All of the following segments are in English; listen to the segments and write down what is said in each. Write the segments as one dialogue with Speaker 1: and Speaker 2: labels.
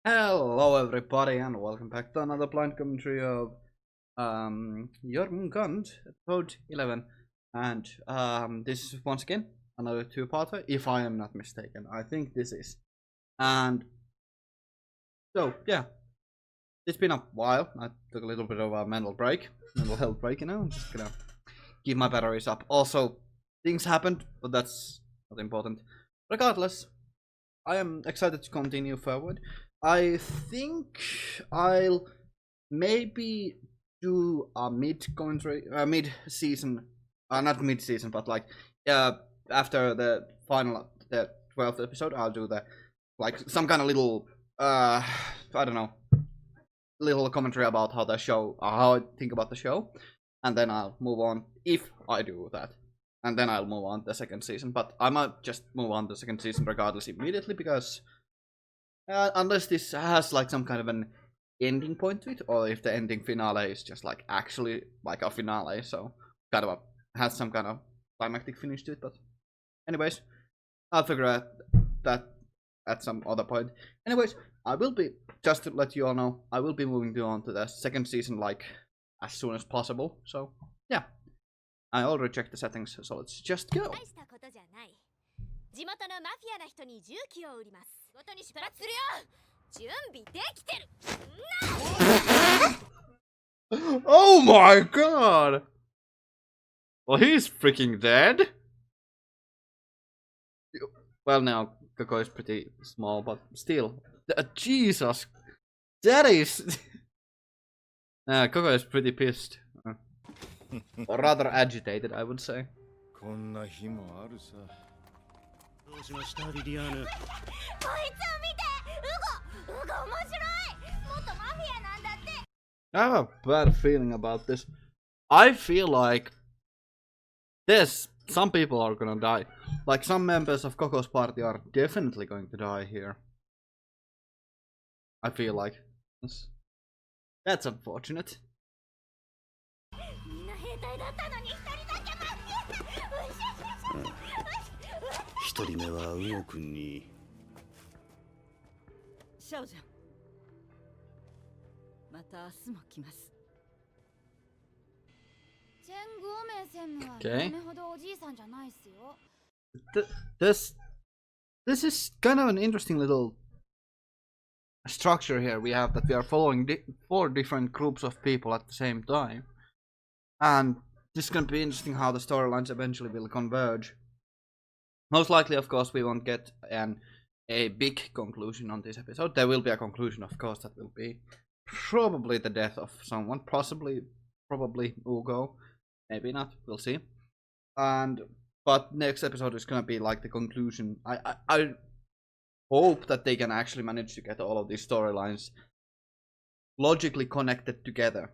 Speaker 1: Hello everybody and welcome back to another blind commentary of Jormungand episode 11 and this is once again another two-parter if I am not mistaken. I think this is. And so yeah, it's been a while. I took a little bit of a mental health break, I'm just gonna keep my batteries up. Also, things happened, but that's not important. Regardless, I am excited to continue forward. I think I'll maybe do a mid-season, not mid-season, but like after the final, the 12th episode, I'll do the like some kind of little I don't know, little commentary about how how I think about the show, and then I'll move on if I do that. And then I'll move on to the second season, but I might just move on to the second season regardless immediately because unless this has like some kind of an ending point to it, or if the ending finale is just like actually like a finale, so kind of has some kind of climactic finish to it. But anyways, I'll figure out that at some other point. Anyways, I will be, just to let you all know, I will be moving on to the second season like as soon as possible. So yeah, I already checked the settings, so let's just go. Oh my god! Well, he's freaking dead. Well, now Coco is pretty small, but still, Jesus, that is. Coco is pretty pissed, or rather agitated, I would say. I have a bad feeling about this. I feel like some people are gonna die. Like some members of Coco's party are definitely going to die here. I feel like that's unfortunate. Okay. This is kind of an interesting little structure here we have, that we are following 4 different groups of people at the same time, and this is going to be interesting how the storylines eventually will converge. Most likely, of course, we won't get a big conclusion on this episode. There will be a conclusion, of course, that will be probably the death of someone, probably Ugo, maybe not, we'll see. But next episode is gonna be like the conclusion. I hope that they can actually manage to get all of these storylines logically connected together.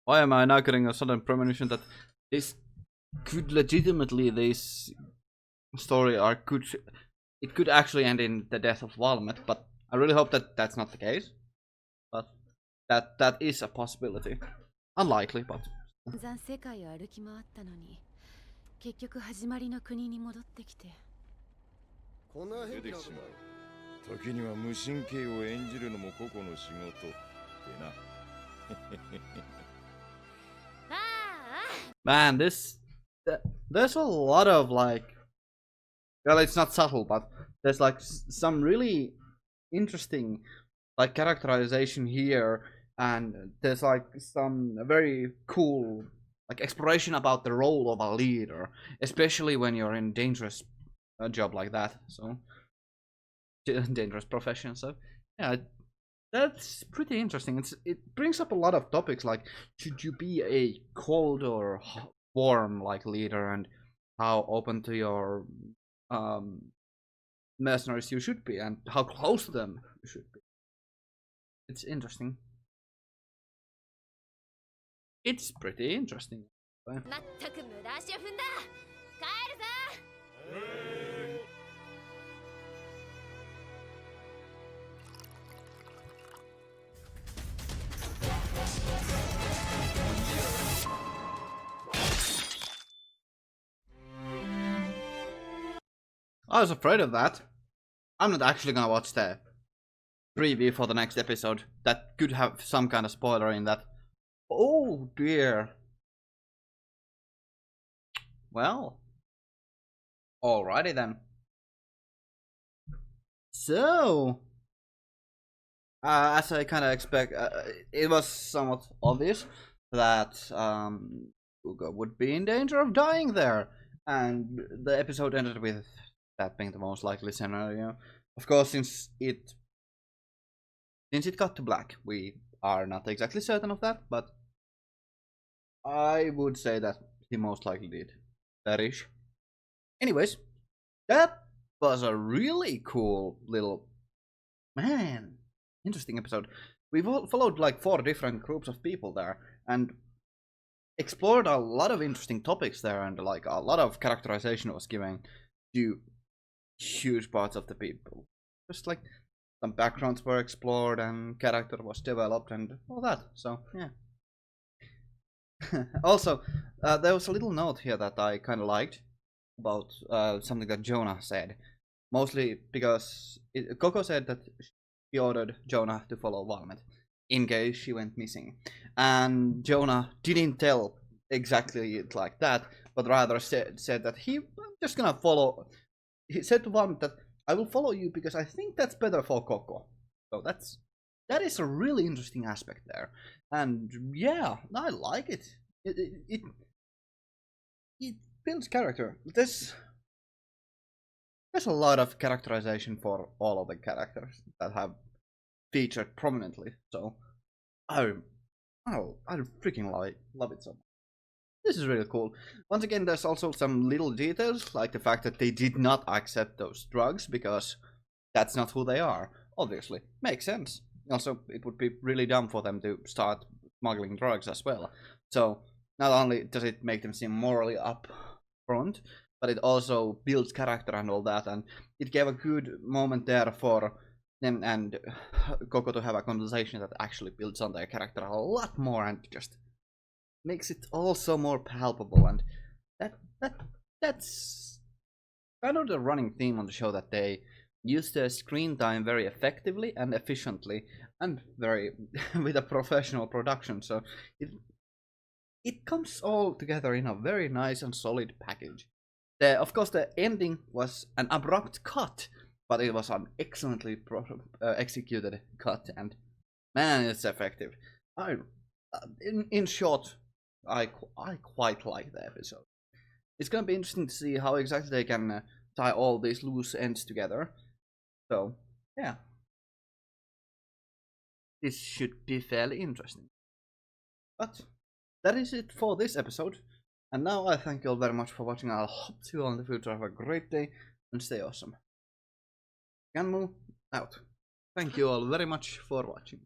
Speaker 1: Why am I now getting a sudden premonition that this could legitimately, this story arc could actually end in the death of Valmet, but I really hope that that's not the case. But that is a possibility. Unlikely, but. Man, there's a lot of like, well, it's not subtle, but there's like some really interesting like characterization here, and there's like some very cool like exploration about the role of a leader, especially when you're in dangerous job like that. So dangerous profession. So yeah, that's pretty interesting. It brings up a lot of topics like, should you be a cold or warm like leader, and how open to your mercenaries you should be, and how close to them you should be. It's interesting. It's pretty interesting. I was afraid of that. I'm not actually gonna watch the preview for the next episode. That could have some kind of spoiler in that. Oh dear. Well, alrighty then. So, as I kind of expect, it was somewhat obvious that Ugo would be in danger of dying there, and the episode ended with that being the most likely scenario. Of course, since it got to black, we are not exactly certain of that, but I would say that he most likely did. That is. Anyways, that was a really cool little interesting episode. We followed like 4 different groups of people there and explored a lot of interesting topics there, and like a lot of characterization was given to huge parts of the people. Just like some backgrounds were explored and character was developed and all that. So yeah. Also, there was a little note here that I kind of liked about something that Jonah said. Mostly because Coco said that she ordered Jonah to follow Valmet in case she went missing. And Jonah didn't tell exactly it like that, but rather said that I'm just gonna follow. He said to Valmet that I will follow you because I think that's better for Coco. So that is a really interesting aspect there. And yeah, I like it. It builds character. There's a lot of characterization for all of the characters that have featured prominently. So I freaking love it so much. This is really cool. Once again, there's also some little details, like the fact that they did not accept those drugs because that's not who they are. Obviously, makes sense. Also, it would be really dumb for them to start smuggling drugs as well. So not only does it make them seem morally up front, but it also builds character and all that, and it gave a good moment there for them and Coco to have a conversation that actually builds on their character a lot more and just makes it also more palpable. And that's kind of the running theme on the show, that they use their screen time very effectively and efficiently and very with a professional production. So it comes all together in a very nice and solid package. Of course, the ending was an abrupt cut, but it was an excellently executed cut, and man, it's effective. In short, I quite like the episode. It's gonna be interesting to see how exactly they can tie all these loose ends together. So yeah, this should be fairly interesting. But that is it for this episode. And now I thank you all very much for watching. I'll hope to you all in the future. Have a great day and stay awesome. Ganmu out. Thank you all very much for watching.